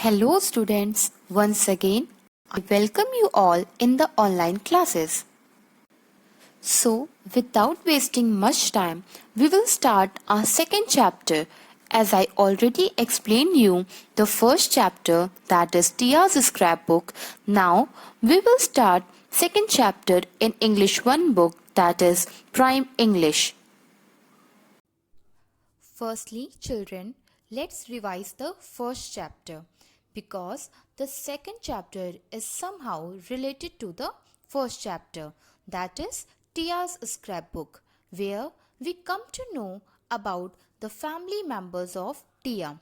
Hello students, once again I welcome you all in the online classes. So without wasting much time, we will start our second chapter. As I already explained you the first chapter, that is Tia's scrapbook. Now we will start second chapter in English 1 book, that is Prime English. Firstly, children, let's revise the first chapter because the second chapter is somehow related to the first chapter, that is Tia's scrapbook, where we come to know about the family members of Tia.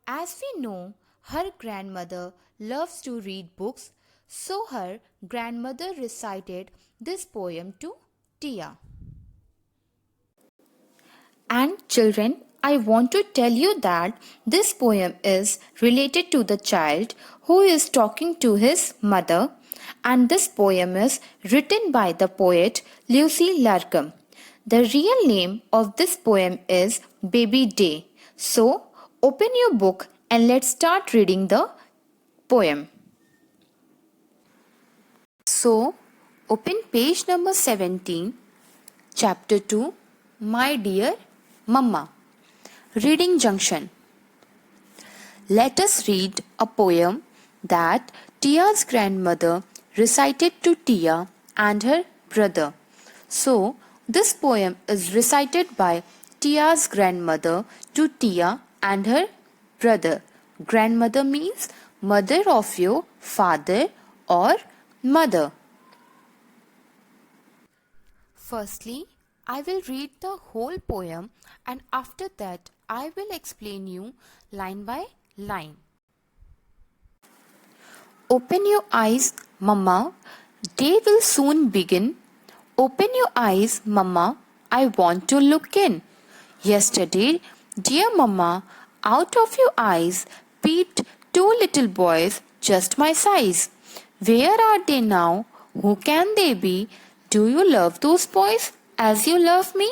As we know, her grandmother loves to read books, so her grandmother recited this poem to Tia. And children, I want to tell you that this poem is related to the child who is talking to his mother, and this poem is written by the poet Lucy Larcom. The real name of this poem is Baby Day. So, open your book and let's start reading the poem. So, open page number 17, chapter 2, My Dear Mama. Reading Junction. Let us read a poem that Tia's grandmother recited to Tia and her brother. So, this poem is recited by Tia's grandmother to Tia and her brother. Grandmother means mother of your father or mother. Firstly, I will read the whole poem and after that I will explain you line by line. Open your eyes, Mama. Day will soon begin. Open your eyes, Mama. I want to look in. Yesterday, dear Mama, out of your eyes peeped two little boys just my size. Where are they now? Who can they be? Do you love those boys as you love me?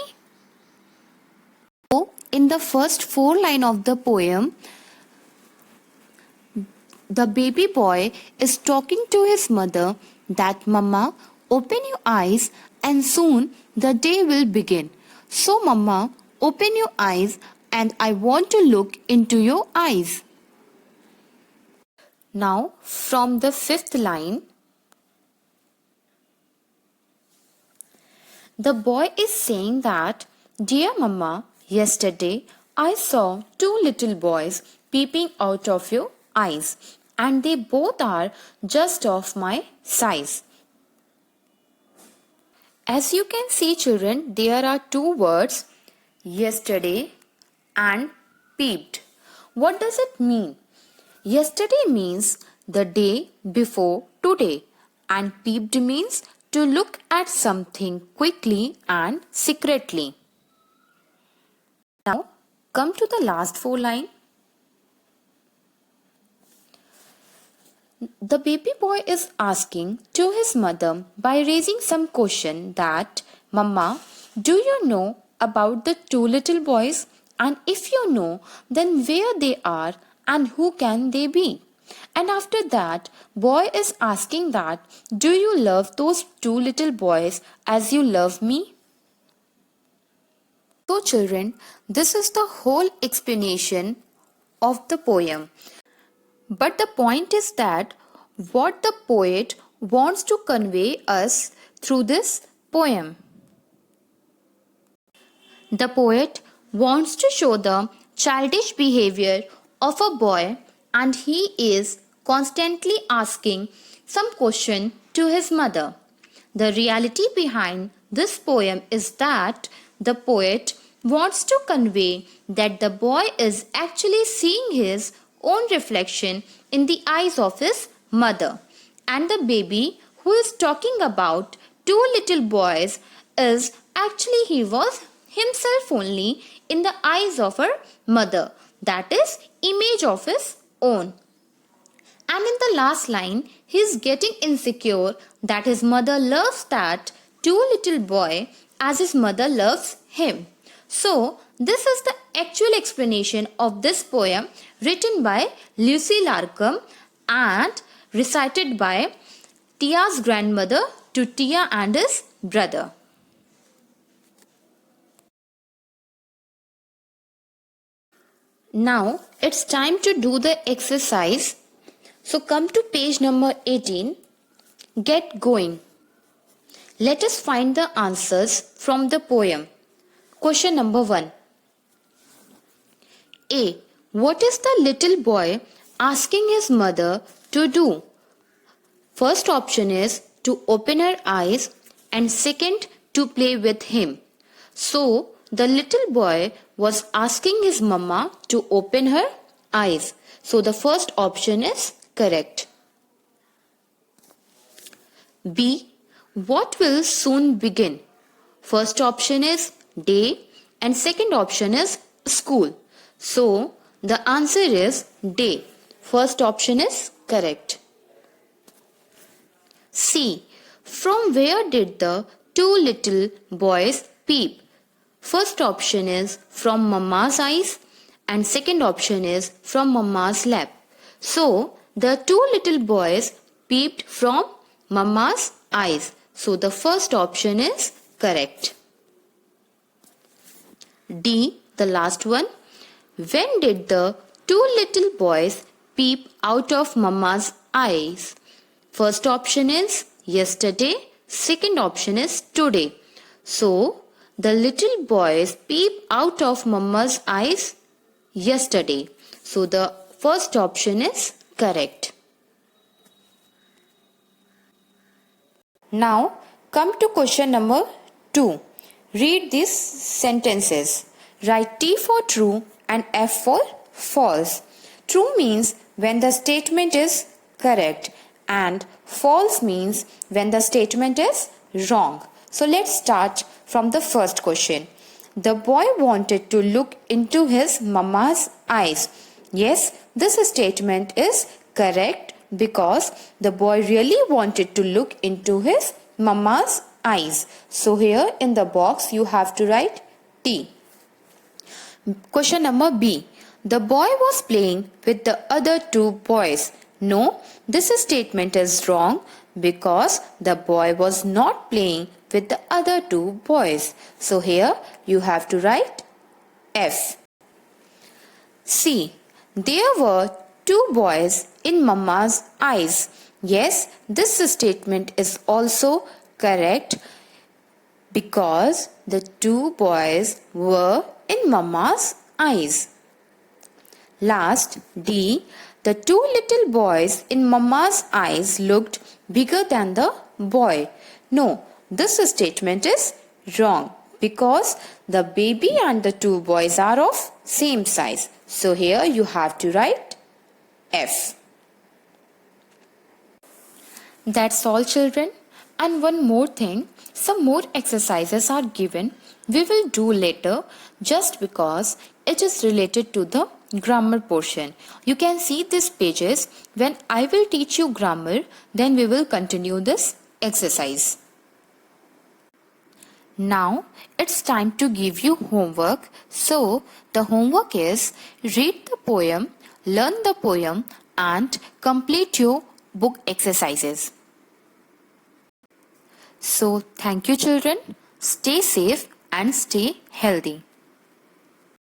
So, in the first 4 lines of the poem, the baby boy is talking to his mother that Mama, open your eyes and soon the day will begin. So Mama, open your eyes and I want to look into your eyes. Now from the 5th line, the boy is saying that, Dear Mama, yesterday I saw two little boys peeping out of your eyes and they both are just of my size. As you can see children, there are two words, yesterday and peeped. What does it mean? Yesterday means the day before today and peeped means to look at something quickly and secretly. Now come to the last 4 lines. The baby boy is asking to his mother by raising some question that, Mama, do you know about the two little boys? And if you know, then where they are and who can they be? And after that, boy is asking that, do you love those two little boys as you love me? So children, this is the whole explanation of the poem. But the point is that what the poet wants to convey us through this poem. The poet wants to show the childish behavior of a boy and he is constantly asking some question to his mother. The reality behind this poem is that the poet wants to convey that the boy is actually seeing his own reflection in the eyes of his mother. And the baby who is talking about two little boys is actually he was himself only in the eyes of her mother. That is image of his own. And in the last line, he is getting insecure that his mother loves that two little boy as his mother loves him. So, This is the actual explanation of this poem written by Lucy Larcom and recited by Tia's grandmother to Tia and his brother. Now it's time to do the exercise. So come to page number 18. Get going. Let us find the answers from the poem. Question number 1. A. What is the little boy asking his mother to do? First option is to open her eyes and second to play with him. So the little boy was asking his mama to open her eyes. So the first option is correct. B. What will soon begin? First option is day and second option is school. So the answer is day. First option is correct. C. From where did the two little boys peep? First option is from Mama's eyes and second option is from Mama's lap. So the two little boys peeped from Mama's eyes. So the first option is correct. D. The last one. When did the two little boys peep out of Mama's eyes? First option is yesterday, second option is today. So the little boys peep out of Mama's eyes yesterday. So the first option is correct. Now come to question number 2. Read these sentences. Write T for true and F for false. True means when the statement is correct and false means when the statement is wrong. So let's start from the first question. The boy wanted to look into his mama's eyes. Yes, this statement is correct because the boy really wanted to look into his mama's eyes. So here in the box you have to write T. Question number B. The boy was playing with the other two boys. No, this statement is wrong because the boy was not playing with the other two boys. So here you have to write F. C. There were two boys in Mama's eyes. Yes, this statement is also correct because the two boys were in Mama's eyes. Last, D. The two little boys in Mama's eyes looked bigger than the boy. No, this statement is wrong because the baby and the two boys are of same size. So here you have to write F. That's all, children. And one more thing, some more exercises are given. We will do later just because it is related to the grammar portion. You can see these pages. When I will teach you grammar, then we will continue this exercise. Now it's time to give you homework. So the homework is read the poem, learn the poem and complete your book exercises. So thank you, children. Stay safe and stay healthy.